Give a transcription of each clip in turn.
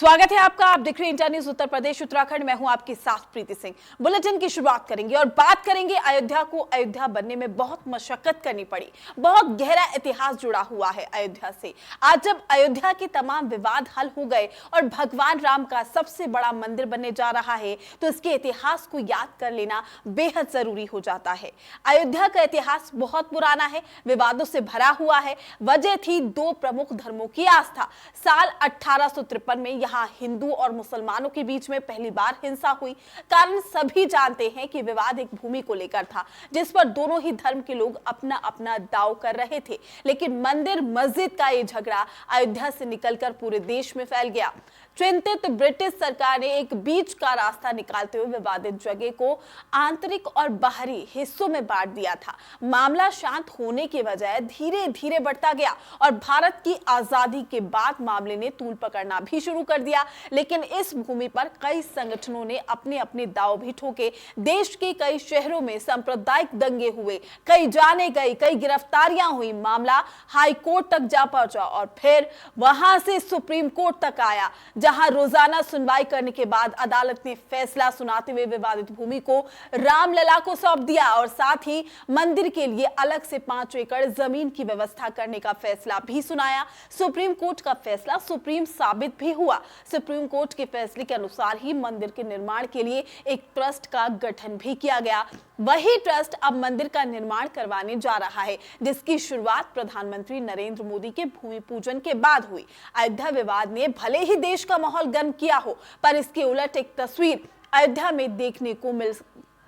स्वागत है आपका। आप देख रहे हैं इंटर न्यूज उत्तर प्रदेश उत्तराखंड। मैं हूं आपके साथ प्रीति सिंह। बुलेटिन की शुरुआत करेंगे और बात करेंगे अयोध्या को। अयोध्या बनने में बहुत मशक्कत करनी पड़ी, बहुत गहरा इतिहास जुड़ा हुआ है अयोध्या से। आज जब अयोध्या के तमाम विवाद हल हो गए और भगवान राम का सबसे बड़ा मंदिर बनने जा रहा है, तो इसके इतिहास को याद कर लेना बेहद जरूरी हो जाता है। अयोध्या का इतिहास बहुत पुराना है, विवादों से भरा हुआ है। वजह थी दो प्रमुख धर्मों की आस्था। साल 1853 में यहाँ हिंदू और मुसलमानों के बीच में पहली बार हिंसा हुई। कारण सभी जानते हैं कि विवाद एक भूमि को लेकर था, जिस पर दोनों ही धर्म के लोग अपना अपना दांव कर रहे थे। लेकिन मंदिर मस्जिद का ये झगड़ा अयोध्या से निकलकर पूरे देश में फैल गया। चिंतित ब्रिटिश सरकार ने एक बीच का रास्ता निकालते हुए विवादित जगह को आंतरिक और बाहरी हिस्सों में बांट दिया था। मामला शांत होने के बजाय धीरे धीरे बढ़ता गया और भारत की आजादी के बाद मामले ने तूल पकड़ना भी शुरू कर दिया। लेकिन इस भूमि पर कई संगठनों ने अपने अपने दांव भी ठोके। देश के कई शहरों में सांप्रदायिक दंगे हुए, कई जाने गए, कई गिरफ्तारियां हुई। मामला हाई कोर्ट तक जा पहुंचा और फिर वहां से सुप्रीम कोर्ट तक आया, जहां रोजाना सुनवाई करने के बाद अदालत ने फैसला सुनाते हुए विवादित भूमि को रामलला को सौंप दिया और साथ ही मंदिर के लिए अलग से 5 एकड़ जमीन की व्यवस्था करने का फैसला भी सुनाया। सुप्रीम कोर्ट का फैसला सुप्रीम साबित भी हुआ। सुप्रीम कोर्ट के फैसले के अनुसार ही मंदिर के निर्माण के लिए एक ट्रस्ट का गठन भी किया गया। वही ट्रस्ट अब मंदिर का निर्माण करवाने जा रहा है, जिसकी शुरुआत प्रधानमंत्री नरेंद्र मोदी के भूमि पूजन के बाद हुई। अयोध्या विवाद ने भले ही देश का माहौल गर्म किया हो, पर इसके उलट एक तस्वीर अयोध्या में देखने को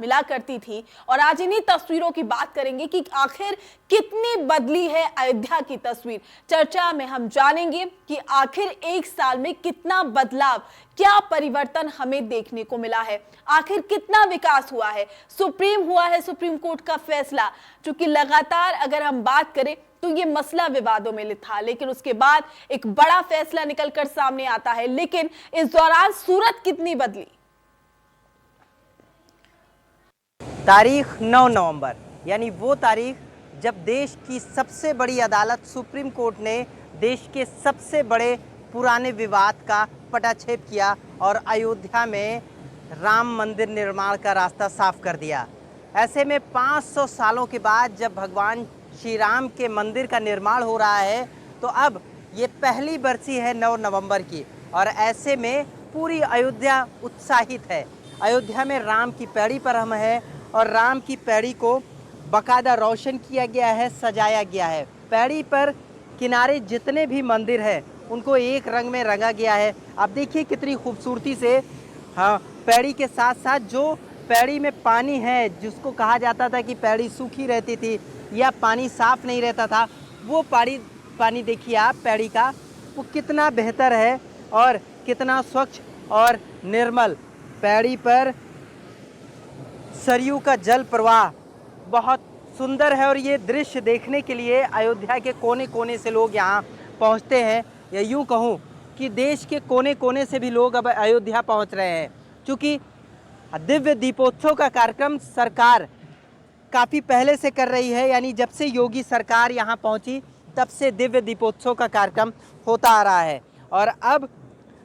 मिला करती थी। और आज इन्हीं तस्वीरों की बात करेंगे कि आखिर कितनी बदली है अयोध्या की तस्वीर। चर्चा में हम जानेंगे कि आखिर एक साल में कितना बदलाव, क्या परिवर्तन हमें देखने को मिला है, आखिर कितना विकास हुआ है। सुप्रीम कोर्ट का फैसला, चूंकि लगातार अगर हम बात करें तो ये मसला विवादों में था, लेकिन उसके बाद एक बड़ा फैसला निकलकर सामने आता है। लेकिन इस दौरान सूरत कितनी बदली। तारीख 9 नवंबर, यानी वो तारीख जब देश की सबसे बड़ी अदालत सुप्रीम कोर्ट ने देश के सबसे बड़े पुराने विवाद का पटाक्षेप किया और अयोध्या में राम मंदिर निर्माण का रास्ता साफ कर दिया। ऐसे में 500 सालों के बाद जब भगवान श्री राम के मंदिर का निर्माण हो रहा है, तो अब ये पहली बरसी है 9 नवंबर की और ऐसे में पूरी अयोध्या उत्साहित है। अयोध्या में राम की पैड़ी पर हम हैं और राम की पैड़ी को बाकायदा रोशन किया गया है, सजाया गया है। पैड़ी पर किनारे जितने भी मंदिर हैं उनको एक रंग में रंगा गया है। आप देखिए कितनी खूबसूरती से। हाँ, पैड़ी के साथ साथ जो पैड़ी में पानी है, जिसको कहा जाता था कि पैड़ी सूखी रहती थी या पानी साफ नहीं रहता था, वो पानी देखिए आप पैड़ी का, वो कितना बेहतर है और कितना स्वच्छ और निर्मल। पैड़ी पर सरयू का जल प्रवाह बहुत सुंदर है और ये दृश्य देखने के लिए अयोध्या के कोने कोने से लोग यहाँ पहुँचते हैं, या यूँ कहूँ कि देश के कोने कोने से भी लोग अब अयोध्या पहुँच रहे हैं। क्योंकि दिव्य दीपोत्सव का कार्यक्रम सरकार काफ़ी पहले से कर रही है, यानी जब से योगी सरकार यहाँ पहुँची तब से दिव्य दीपोत्सव का कार्यक्रम होता आ रहा है। और अब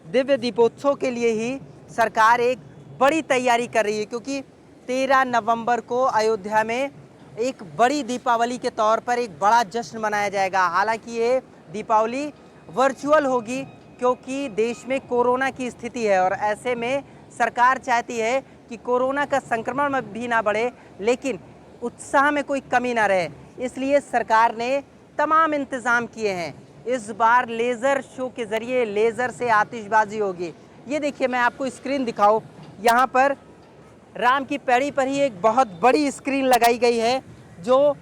दिव्य दीपोत्सव के लिए ही सरकार एक बड़ी तैयारी कर रही है, क्योंकि 13 नवंबर को अयोध्या में एक बड़ी दीपावली के तौर पर एक बड़ा जश्न मनाया जाएगा। हालांकि ये दीपावली वर्चुअल होगी, क्योंकि देश में कोरोना की स्थिति है और ऐसे में सरकार चाहती है कि कोरोना का संक्रमण भी ना बढ़े, लेकिन उत्साह में कोई कमी ना रहे। इसलिए सरकार ने तमाम इंतज़ाम किए हैं। इस बार लेज़र शो के ज़रिए लेज़र से आतिशबाजी होगी। ये देखिए, मैं आपको स्क्रीन दिखाऊं, यहाँ पर राम की पैड़ी पर ही एक बहुत बड़ी स्क्रीन लगाई गई है, जो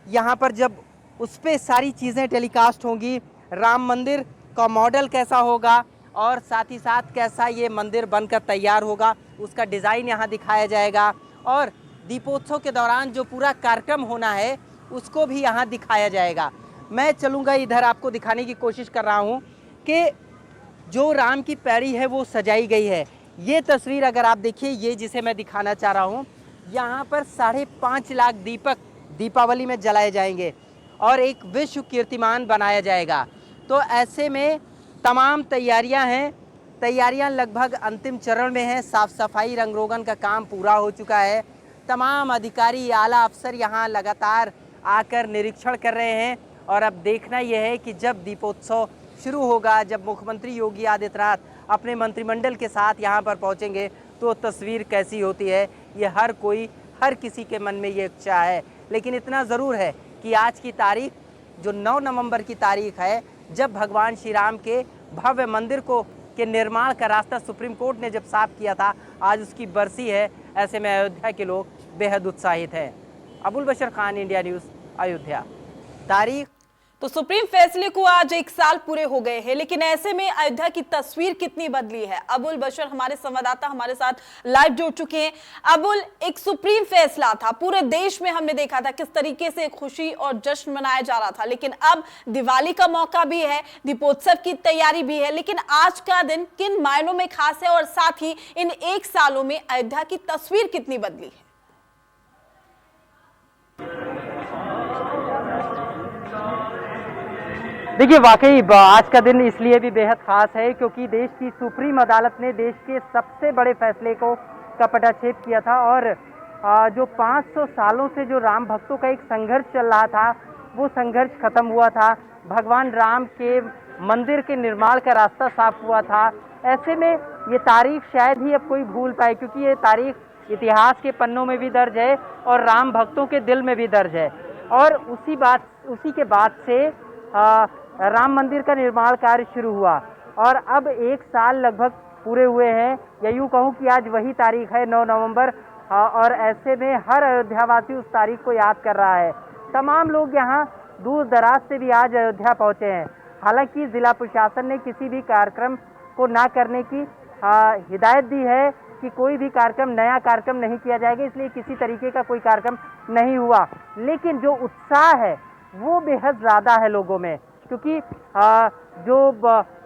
यहाँ पर जब उस पर सारी चीज़ें टेलीकास्ट होंगी, राम मंदिर का मॉडल कैसा होगा और साथ ही साथ कैसा ये मंदिर बनकर तैयार होगा, उसका डिज़ाइन यहाँ दिखाया जाएगा। और दीपोत्सव के दौरान जो पूरा कार्यक्रम होना है उसको भी यहाँ दिखाया जाएगा। मैं चलूँगा इधर, आपको दिखाने की कोशिश कर रहा हूँ कि जो राम की पैड़ी है वो सजाई गई है। ये तस्वीर अगर आप देखिए, ये जिसे मैं दिखाना चाह रहा हूँ, यहाँ पर 5.5 लाख दीपक दीपावली में जलाए जाएंगे और एक विश्व कीर्तिमान बनाया जाएगा। तो ऐसे में तमाम तैयारियां हैं तैयारियां लगभग अंतिम चरण में हैं। साफ सफाई रंग रोगन का काम पूरा हो चुका है। तमाम अधिकारी आला अफसर यहां लगातार आकर निरीक्षण कर रहे हैं और अब देखना यह है कि जब दीपोत्सव शुरू होगा, जब मुख्यमंत्री योगी आदित्यनाथ अपने मंत्रिमंडल के साथ यहां पर पहुंचेंगे तो तस्वीर कैसी होती है, ये हर किसी के मन में ये इच्छा है। लेकिन इतना ज़रूर है कि आज की तारीख जो 9 नवंबर की तारीख है, जब भगवान श्री राम के भव्य मंदिर के निर्माण का रास्ता सुप्रीम कोर्ट ने जब साफ किया था, आज उसकी बरसी है। ऐसे में अयोध्या के लोग बेहद उत्साहित हैं। अबुल बशर खान, इंडिया न्यूज़, अयोध्या। तारीख तो सुप्रीम फैसले को आज 1 साल पूरे हो गए हैं, लेकिन ऐसे में अयोध्या की तस्वीर कितनी बदली है। अबुल बशर हमारे संवाददाता हमारे साथ लाइव जुड़ चुके हैं। अबुल, एक सुप्रीम फैसला था, पूरे देश में हमने देखा था किस तरीके से खुशी और जश्न मनाया जा रहा था, लेकिन अब दिवाली का मौका भी है, दीपोत्सव की तैयारी भी है, लेकिन आज का दिन किन मायनों में खास है और साथ ही इन 1 सालों में अयोध्या की तस्वीर कितनी बदली है? देखिए, वाकई आज का दिन इसलिए भी बेहद खास है क्योंकि देश की सुप्रीम अदालत ने देश के सबसे बड़े फैसले का पटाक्षेप किया था और जो 500 सालों से जो राम भक्तों का एक संघर्ष चल रहा था, वो संघर्ष खत्म हुआ था। भगवान राम के मंदिर के निर्माण का रास्ता साफ हुआ था। ऐसे में ये तारीख शायद ही अब कोई भूल पाए, क्योंकि ये तारीख इतिहास के पन्नों में भी दर्ज है और राम भक्तों के दिल में भी दर्ज है। और उसी के बाद से राम मंदिर का निर्माण कार्य शुरू हुआ और अब 1 साल लगभग पूरे हुए हैं, या यूँ कहूँ कि आज वही तारीख है 9 नवंबर। और ऐसे में हर अयोध्यावासी उस तारीख को याद कर रहा है। तमाम लोग यहाँ दूर दराज से भी आज अयोध्या पहुँचे हैं। हालांकि जिला प्रशासन ने किसी भी कार्यक्रम को ना करने की हिदायत दी है कि कोई भी कार्यक्रम, नया कार्यक्रम नहीं किया जाएगा, इसलिए किसी तरीके का कोई कार्यक्रम नहीं हुआ। लेकिन जो उत्साह है वो बेहद ज़्यादा है लोगों में, क्योंकि जो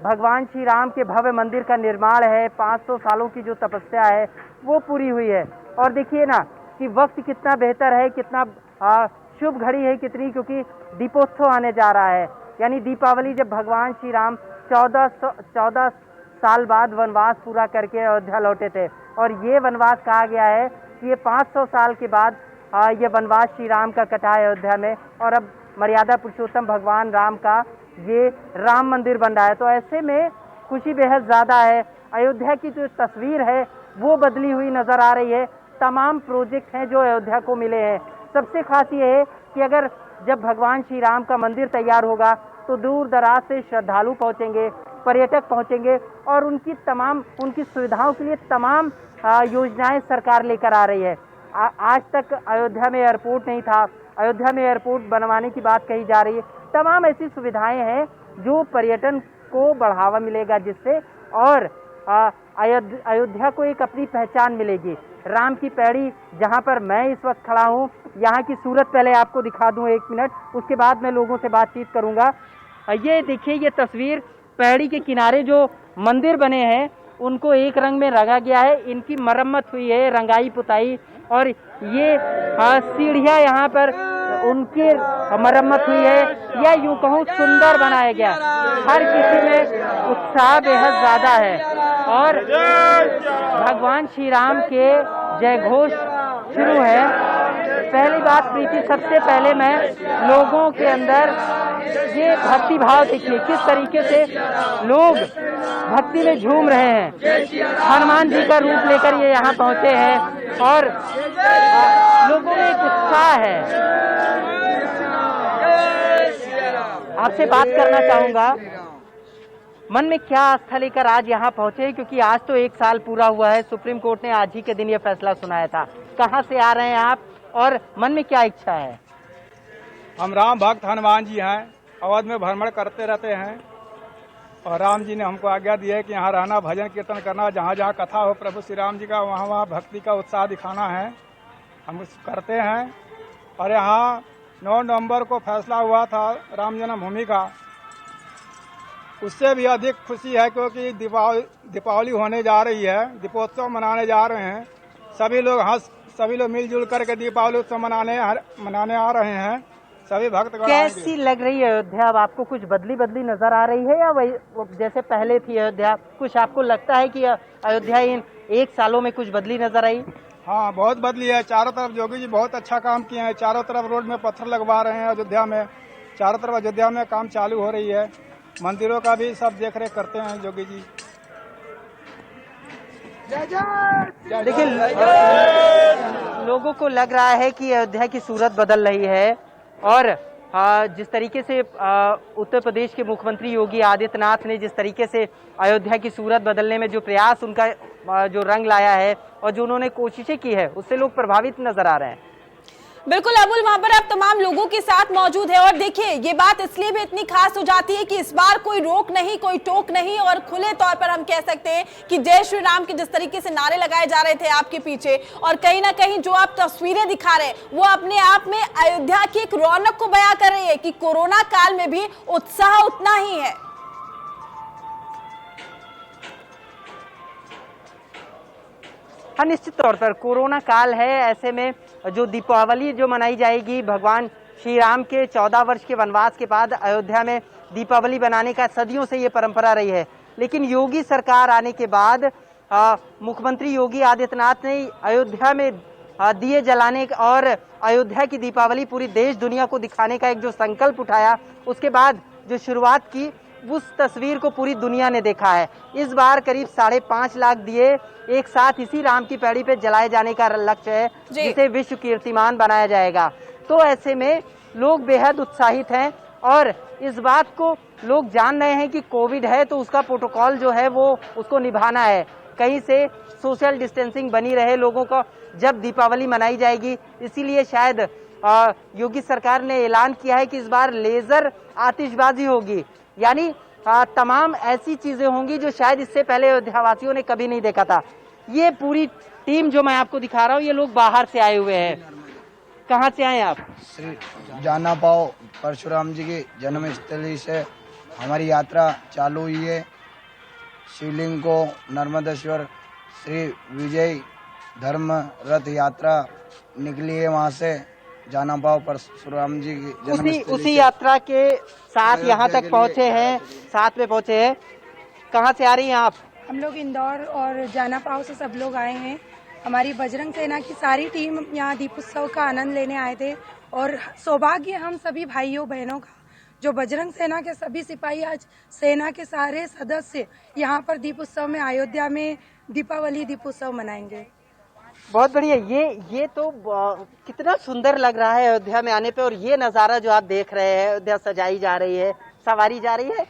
भगवान श्री राम के भव्य मंदिर का निर्माण है, 500 सालों की जो तपस्या है वो पूरी हुई है। और देखिए ना कि वक्त कितना बेहतर है, कितना शुभ घड़ी है कितनी, क्योंकि दीपोत्सव आने जा रहा है। यानी दीपावली, जब भगवान श्री राम 14 साल बाद वनवास पूरा करके अयोध्या लौटे थे, और ये वनवास कहा गया है कि ये 500 साल के बाद ये वनवास श्री राम का कटा है अयोध्या में, और अब मर्यादा पुरुषोत्तम भगवान राम का ये राम मंदिर बन रहा है। तो ऐसे में खुशी बेहद ज़्यादा है। अयोध्या की जो तस्वीर है वो बदली हुई नज़र आ रही है। तमाम प्रोजेक्ट हैं जो अयोध्या को मिले हैं। सबसे खास ये है कि अगर जब भगवान श्री राम का मंदिर तैयार होगा तो दूर दराज से श्रद्धालु पहुँचेंगे, पर्यटक पहुँचेंगे, और उनकी सुविधाओं के लिए तमाम योजनाएं सरकार लेकर आ रही है। आज तक अयोध्या में एयरपोर्ट नहीं था, अयोध्या में एयरपोर्ट बनवाने की बात कही जा रही है। तमाम ऐसी सुविधाएं हैं जो पर्यटन को बढ़ावा मिलेगा, जिससे और अयोध्या को एक अपनी पहचान मिलेगी। राम की पैड़ी जहां पर मैं इस वक्त खड़ा हूं, यहां की सूरत पहले आपको दिखा दूं 1 मिनट, उसके बाद मैं लोगों से बातचीत करूंगा। ये देखिए, ये तस्वीर, पैड़ी के किनारे जो मंदिर बने हैं उनको एक रंग में रंगा गया है। इनकी मरम्मत हुई है, रंगाई पुताई, और ये सीढ़ियाँ यहाँ पर उनकी मरम्मत हुई है, या यूँ कहूँ सुंदर बनाया गया। हर किसी में उत्साह बेहद ज़्यादा है और भगवान श्री राम के जय घोष शुरू है। पहली बात प्रीति, सबसे पहले मैं लोगों के अंदर ये भक्ति भाव देखिए, किस तरीके से लोग भक्ति में झूम रहे हैं। हनुमान जी का रूप लेकर ये यहाँ पहुँचे हैं और लोगों में एक उत्साह है। आपसे बात करना चाहूँगा, मन में क्या आस्था लेकर आज यहाँ पहुँचे, क्योंकि आज तो 1 साल पूरा हुआ है, सुप्रीम कोर्ट ने आज ही के दिन ये फैसला सुनाया था। कहाँ से आ रहे हैं आप और मन में क्या इच्छा है? हम राम भक्त हनुमान जी हैं, अवध में भ्रमण करते रहते हैं और राम जी ने हमको आज्ञा दी है कि यहाँ रहना, भजन कीर्तन करना, जहाँ जहाँ कथा हो प्रभु श्री राम जी का, वहाँ वहाँ भक्ति का उत्साह दिखाना है। हम करते हैं। और यहाँ 9 नवंबर को फैसला हुआ था राम जन्मभूमि का, उससे भी अधिक खुशी है क्योंकि दीपावली होने जा रही है, दीपोत्सव मनाने जा रहे हैं। सभी लोग मिलजुल करके दीपावली उत्सव मनाने आ रहे हैं। सभी भक्तगण कैसी आएंगे। लग रही है अयोध्या? अब आपको कुछ बदली बदली नजर आ रही है या वही वो जैसे पहले थी अयोध्या? कुछ आपको लगता है कि अयोध्या इन 1 सालों में कुछ बदली नजर आई? हाँ, बहुत बदली है। चारों तरफ योगी जी बहुत अच्छा काम किए हैं। चारों तरफ रोड में पत्थर लगवा रहे हैं अयोध्या में। चारों तरफ अयोध्या में काम चालू हो रही है। मंदिरों का भी सब देख रेख करते हैं योगी जी। देखिए, लोगों को लग रहा है कि अयोध्या की सूरत बदल रही है और जिस तरीके से उत्तर प्रदेश के मुख्यमंत्री योगी आदित्यनाथ ने जिस तरीके से अयोध्या की सूरत बदलने में जो प्रयास उनका जो रंग लाया है और जो उन्होंने कोशिशें की है, उससे लोग प्रभावित नजर आ रहे हैं। बिल्कुल अबुल, वहां पर आप तमाम लोगों के साथ मौजूद है और देखिए ये बात इसलिए भी इतनी खास हो जाती है कि इस बार कोई रोक नहीं, कोई टोक नहीं और खुले तौर पर हम कह सकते हैं कि जय श्री राम के जिस तरीके से नारे लगाए जा रहे थे आपके पीछे, और कहीं ना कहीं जो आप तस्वीरें दिखा रहे हैं वो अपने आप में अयोध्या की एक रौनक को बयां कर रही है कि कोरोना काल में भी उत्साह उतना ही है। हाँ, निश्चित तौर पर कोरोना काल है, ऐसे में जो दीपावली जो मनाई जाएगी, भगवान श्री राम के 14 वर्ष के वनवास के बाद अयोध्या में दीपावली बनाने का सदियों से ये परंपरा रही है। लेकिन योगी सरकार आने के बाद मुख्यमंत्री योगी आदित्यनाथ ने अयोध्या में दिए जलाने और अयोध्या की दीपावली पूरी देश दुनिया को दिखाने का एक जो संकल्प उठाया, उसके बाद जो शुरुआत की, उस तस्वीर को पूरी दुनिया ने देखा है। इस बार करीब 5.5 लाख दिए एक साथ इसी राम की पैड़ी पे जलाए जाने का लक्ष्य है, जिसे विश्व कीर्तिमान बनाया जाएगा। तो ऐसे में लोग बेहद उत्साहित हैं और इस बात को लोग जान रहे हैं कि कोविड है तो उसका प्रोटोकॉल जो है वो उसको निभाना है। कहीं से सोशल डिस्टेंसिंग बनी रहे लोगों को जब दीपावली मनाई जाएगी। इसीलिए शायद योगी सरकार ने ऐलान किया है कि इस बार लेजर आतिशबाजी होगी, यानी तमाम ऐसी चीजें होंगी जो शायद इससे पहले अयोध्यावासियों ने कभी नहीं देखा था। ये पूरी टीम जो मैं आपको दिखा रहा हूँ, ये लोग बाहर से आए हुए हैं। कहाँ से आए आप? श्री जाना पाओ परशुराम जी की जन्मस्थली से हमारी यात्रा चालू हुई है। शिवलिंग को नर्मदेश्वर श्री विजय धर्म रथ यात्रा निकली है, वहाँ से जाना पाओ परशुराम जी की जन्मस्थली उसी यात्रा के साथ यहाँ तक पहुँचे हैं, साथ में पहुँचे हैं। कहाँ से आ रही हैं आप? हम लोग इंदौर और जाना पाओ से सब लोग आए हैं। हमारी बजरंग सेना की सारी टीम यहाँ दीपोत्सव का आनंद लेने आए थे और सौभाग्य हम सभी भाइयों बहनों का जो बजरंग सेना के सभी सिपाही, आज सेना के सारे सदस्य यहाँ पर दीपोत्सव में अयोध्या में दीपावली दीपोत्सव मनाएंगे। बहुत बढ़िया। ये तो कितना सुंदर लग रहा है अयोध्या में आने पे, और ये नज़ारा जो आप देख रहे हैं, अयोध्या सजाई जा रही है, सवारी जा रही है,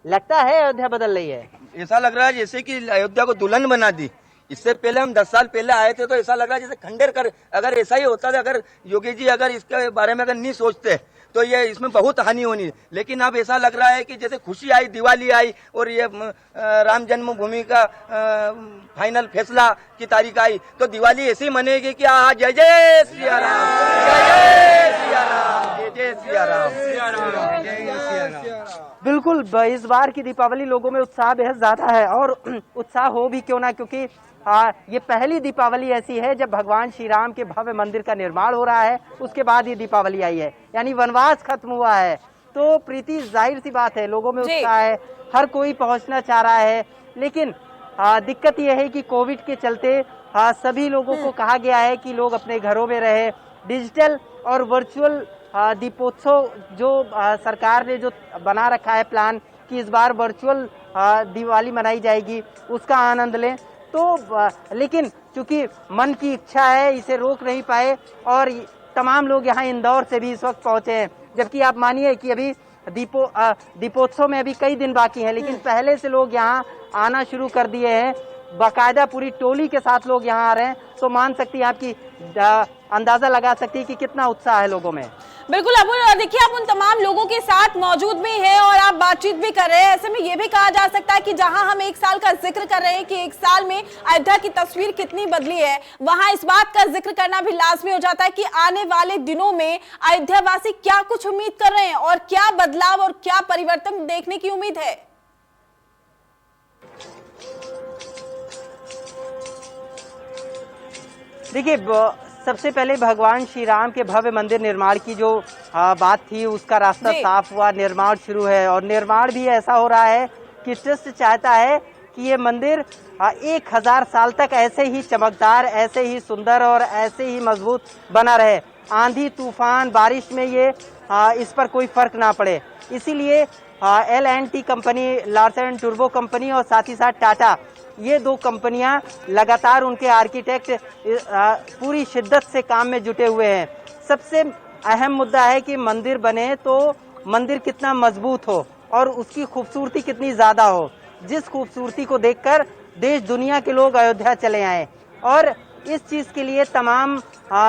लगता है अयोध्या बदल रही है। ऐसा लग रहा है जैसे कि अयोध्या को दुल्हन बना दी। इससे पहले हम 10 साल पहले आए थे तो ऐसा लग रहा है जैसे खंडेर कर, अगर ऐसा ही होता था, अगर योगी जी अगर इसके बारे में अगर नहीं सोचते तो ये इसमें बहुत हानि होनी। लेकिन अब ऐसा लग रहा है कि जैसे खुशी आई, दिवाली आई और ये राम जन्मभूमि का फाइनल फैसला की तारीख आई, तो दिवाली ऐसे ही मनेगी कि जय जय सिया राम, जय जय सिया राम, जय जय सिया राम, जय जय सिया राम। बिल्कुल, इस बार की दीपावली लोगों में उत्साह बेहद ज्यादा है और उत्साह हो भी क्यों ना, क्योंकि ये पहली दीपावली ऐसी है जब भगवान श्री राम के भव्य मंदिर का निर्माण हो रहा है, उसके बाद ये दीपावली आई है, यानी वनवास खत्म हुआ है। तो प्रीति, जाहिर सी बात है लोगों में उत्साह है, हर कोई पहुंचना चाह रहा है। लेकिन दिक्कत यह है कि कोविड के चलते सभी लोगों को कहा गया है कि लोग अपने घरों में रहे। डिजिटल और वर्चुअल दीपोत्सव जो सरकार ने जो बना रखा है प्लान कि इस बार वर्चुअल दिवाली मनाई जाएगी, उसका आनंद लें। तो लेकिन चूंकि मन की इच्छा है, इसे रोक नहीं पाए और तमाम लोग यहाँ इंदौर से भी इस वक्त पहुंचे हैं, जबकि आप मानिए कि अभी दीपोत्सव में अभी कई दिन बाकी हैं, लेकिन पहले से लोग यहाँ आना शुरू कर दिए हैं। बाकायदा पूरी टोली के साथ लोग यहाँ आ रहे हैं, तो मान सकती है आपकी अंदाजा लगा सकती है कि कितना उत्साह है लोगों में। बिल्कुल अबुल, देखिए आप उन तमाम लोगों के साथ मौजूद भी हैं और आप बातचीत भी कर रहे हैं। ऐसे में ये भी कहा जा सकता है कि जहां हम 1 साल का जिक्र कर रहे हैं कि 1 साल में अयोध्या की तस्वीर कितनी बदली है, वहां इस बात का जिक्र करना भी लाजमी हो जाता है कि आने वाले दिनों में अयोध्यावासी क्या कुछ उम्मीद कर रहे हैं और क्या बदलाव और क्या परिवर्तन देखने की उम्मीद है। देखिए, सबसे पहले भगवान श्री राम के भव्य मंदिर निर्माण की जो बात थी उसका रास्ता जी। साफ हुआ, निर्माण शुरू है और निर्माण भी ऐसा हो रहा है कि ट्रस्ट चाहता है कि ये मंदिर 1000 साल तक ऐसे ही चमकदार, ऐसे ही सुंदर और ऐसे ही मजबूत बना रहे। आंधी तूफान बारिश में ये इस पर कोई फर्क ना पड़े। इसीलिए L&T कंपनी, लार्सन एंड टुर्बो कंपनी और साथ ही साथ टाटा, ये 2 कंपनियां लगातार उनके आर्किटेक्ट पूरी शिद्दत से काम में जुटे हुए हैं। सबसे अहम मुद्दा है कि मंदिर बने तो मंदिर कितना मजबूत हो और उसकी खूबसूरती कितनी ज़्यादा हो, जिस खूबसूरती को देखकर देश दुनिया के लोग अयोध्या चले आए। और इस चीज़ के लिए तमाम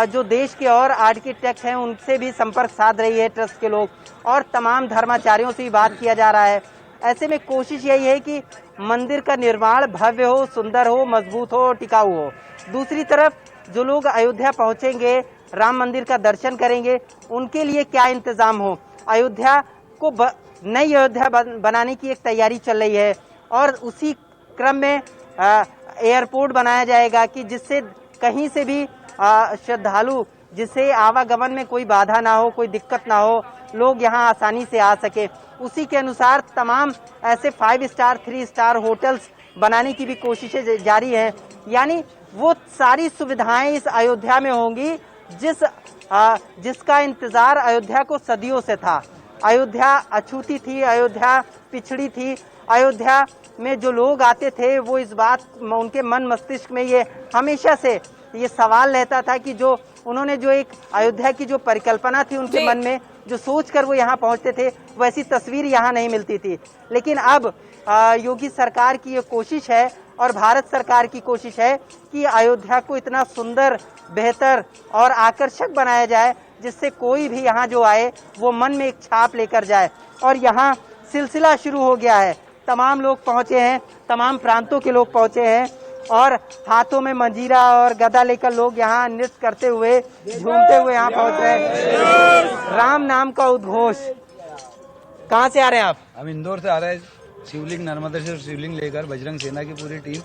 जो देश के और आर्किटेक्ट हैं उनसे भी संपर्क साध रही है ट्रस्ट के लोग और तमाम धर्माचार्यों से भी बात किया जा रहा है। ऐसे में कोशिश यही है कि मंदिर का निर्माण भव्य हो, सुंदर हो, मजबूत हो, टिकाऊ हो। दूसरी तरफ जो लोग अयोध्या पहुंचेंगे, राम मंदिर का दर्शन करेंगे, उनके लिए क्या इंतजाम हो। अयोध्या को नई अयोध्या बनाने की एक तैयारी चल रही है और उसी क्रम में एयरपोर्ट बनाया जाएगा कि जिससे कहीं से भी श्रद्धालु, जिससे आवागमन में कोई बाधा ना हो, कोई दिक्कत ना हो, लोग यहाँ आसानी से आ सके। उसी के अनुसार तमाम ऐसे 5 स्टार 3 स्टार होटल्स बनाने की भी कोशिशें जारी हैं। यानी वो सारी सुविधाएं इस अयोध्या में होंगी जिसका इंतजार अयोध्या को सदियों से था। अयोध्या अछूती थी, अयोध्या पिछड़ी थी। अयोध्या में जो लोग आते थे वो इस बात, उनके मन मस्तिष्क में ये हमेशा से ये सवाल रहता था कि जो उन्होंने जो एक अयोध्या की जो परिकल्पना थी उनके मन में, जो सोच कर वो यहाँ पहुँचते थे, वैसी तस्वीर यहाँ नहीं मिलती थी। लेकिन अब योगी सरकार की ये कोशिश है और भारत सरकार की कोशिश है कि अयोध्या को इतना सुंदर, बेहतर और आकर्षक बनाया जाए जिससे कोई भी यहाँ जो आए वो मन में एक छाप लेकर जाए। और यहाँ सिलसिला शुरू हो गया है, तमाम लोग पहुँचे हैं, तमाम प्रांतों के लोग पहुँचे हैं और हाथों में मंजीरा और गदा लेकर लोग यहाँ नृत्य करते हुए, झूमते हुए यहाँ पहुँच रहे हैं। राम नाम का उद्घोष। कहाँ से आ रहे हैं आप? हम इंदौर से आ रहे हैं। शिवलिंग, नर्मदेश्वर शिवलिंग लेकर बजरंग सेना की पूरी टीम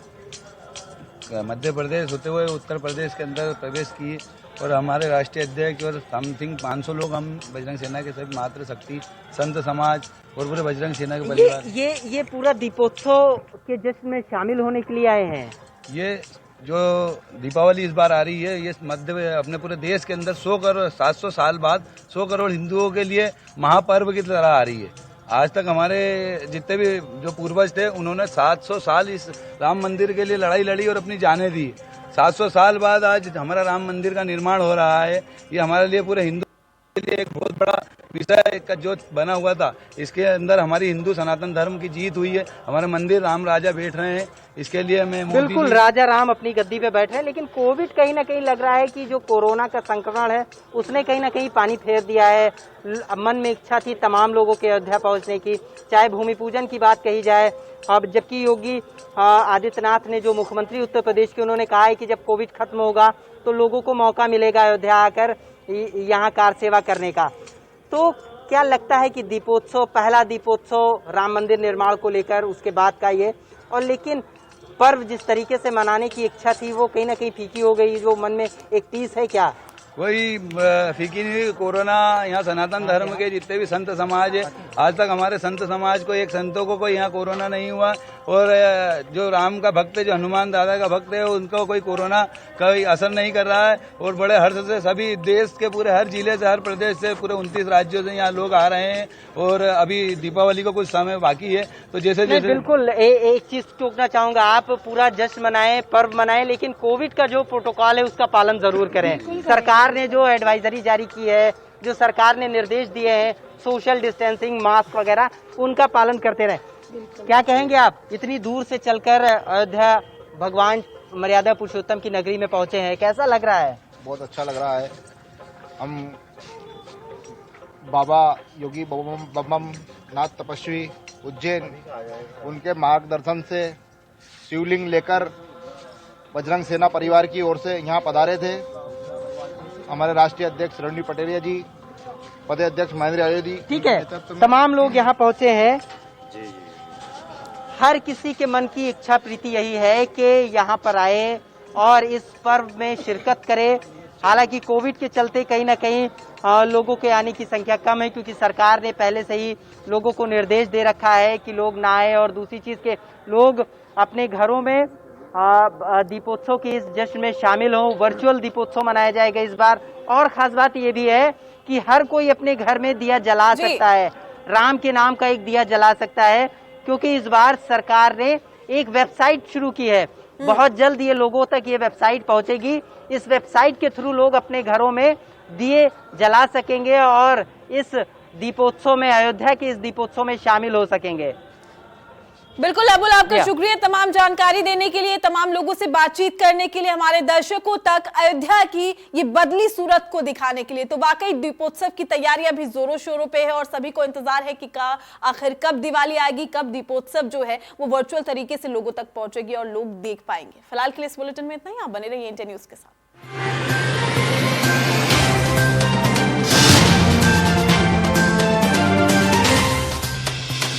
मध्य प्रदेश होते हुए उत्तर प्रदेश के अंदर प्रवेश की और हमारे राष्ट्रीय अध्यक्ष और समथिंग 500 लोग हम बजरंग सेना के सभी मातृशक्ति, संत समाज और पूरे बजरंग सेना के परिवार ये पूरा दीपोत्सव के जश्न में शामिल होने के लिए आए हैं। ये जो दीपावली इस बार आ रही है, ये मध्य अपने पूरे देश के अंदर 700 साल बाद 100 करोड़ हिंदुओं के लिए महापर्व की तरह आ रही है। आज तक हमारे जितने भी जो पूर्वज थे उन्होंने 700 साल इस राम मंदिर के लिए लड़ाई लड़ी और अपनी जानें दी। 700 साल बाद आज हमारा राम मंदिर का निर्माण हो रहा है। ये हमारे लिए पूरे हिंदू के लिए एक बहुत बड़ा विषय का जो बना हुआ था, इसके अंदर हमारी हिंदू सनातन धर्म की जीत हुई है। हमारे मंदिर राम राजा बैठ रहे हैं, इसके लिए मैं बिल्कुल राजा राम अपनी गद्दी पे बैठे हैं। लेकिन कोविड कहीं ना कहीं लग रहा है कि जो कोरोना का संक्रमण है उसने कहीं ना कहीं पानी फेर दिया है। मन में इच्छा थी तमाम लोगों के अयोध्या पहुंचने की, चाहे भूमि पूजन की बात कही जाए। अब जबकि योगी आदित्यनाथ ने, जो मुख्यमंत्री उत्तर प्रदेश के, उन्होंने कहा है कि जब कोविड खत्म होगा तो लोगों को मौका मिलेगा अयोध्या आकर यहाँ कार सेवा करने का। तो क्या लगता है कि दीपोत्सव, पहला दीपोत्सव राम मंदिर निर्माण को लेकर, उसके बाद का ये, और लेकिन पर्व जिस तरीके से मनाने की इच्छा थी वो कहीं ना कहीं फीकी हो गई, जो मन में एक टीस है, क्या कोई फीकी नहीं हुई। कोरोना यहाँ सनातन धर्म के जितने भी संत समाज है, आज तक हमारे संत समाज को, एक संतों को कोई यहाँ कोरोना नहीं हुआ। और जो राम का भक्त है, जो हनुमान दादा का भक्त है, उनको कोई कोरोना कोई असर नहीं कर रहा है। और बड़े हर्ष से सभी देश के पूरे हर जिले से, हर प्रदेश से, पूरे 29 राज्यों से यहाँ लोग आ रहे हैं। और अभी दीपावली को कुछ समय बाकी है, तो जैसे जैसे बिल्कुल एक चीज टोकना चाहूंगा, आप पूरा जश्न मनाएं, पर्व मनाएं, लेकिन कोविड का जो प्रोटोकॉल है उसका पालन जरूर करें। सरकार ने जो एडवाइजरी जारी की है, जो सरकार ने निर्देश दिए हैं, सोशल डिस्टेंसिंग, मास्क वगैरह, उनका पालन करते रहें। क्या कहेंगे आप, इतनी दूर से चलकर अयोध्या भगवान मर्यादा पुरुषोत्तम की नगरी में पहुंचे हैं, कैसा लग रहा है? बहुत अच्छा लग रहा है। हम बाबा योगी बम नाथ तपस्वी उज्जैन, उनके मार्गदर्शन से शिवलिंग लेकर बजरंग सेना परिवार की ओर से यहाँ पधारे थे। हमारे राष्ट्रीय अध्यक्ष रणदीप पटेरिया जी, प्रदेश अध्यक्ष महेंद्र यादव जी, ठीक है, तमाम लोग यहाँ पहुँचे हैं। हर किसी के मन की इच्छा प्रीति यही है कि यहाँ पर आए और इस पर्व में शिरकत करे। हालांकि कोविड के चलते कहीं ना कहीं लोगों के आने की संख्या कम है, क्योंकि सरकार ने पहले से ही लोगों को निर्देश दे रखा है कि लोग ना आए। और दूसरी चीज़ के लोग अपने घरों में दीपोत्सव के इस जश्न में शामिल हों। वर्चुअल दीपोत्सव मनाया जाएगा इस बार। और ख़ास बात ये भी है कि हर कोई अपने घर में दिया जला सकता है, राम के नाम का एक दिया जला सकता है, क्योंकि इस बार सरकार ने एक वेबसाइट शुरू की है। बहुत जल्द ये लोगों तक ये वेबसाइट पहुंचेगी। इस वेबसाइट के थ्रू लोग अपने घरों में दिए जला सकेंगे और इस दीपोत्सव में, अयोध्या के इस दीपोत्सव में शामिल हो सकेंगे। बिल्कुल अबुल, आपका शुक्रिया तमाम जानकारी देने के लिए, तमाम लोगों से बातचीत करने के लिए, हमारे दर्शकों तक अयोध्या की ये बदली सूरत को दिखाने के लिए। तो वाकई दीपोत्सव की तैयारियां भी जोरों शोरों पे है और सभी को इंतजार है कि आखिर कब दिवाली आएगी, कब दीपोत्सव जो है वो वर्चुअल तरीके से लोगों तक पहुंचेगी और लोग देख पाएंगे। फिलहाल के लिए इस बुलेटिन में इतना ही। आप बने रहिए इंडिया न्यूज के साथ।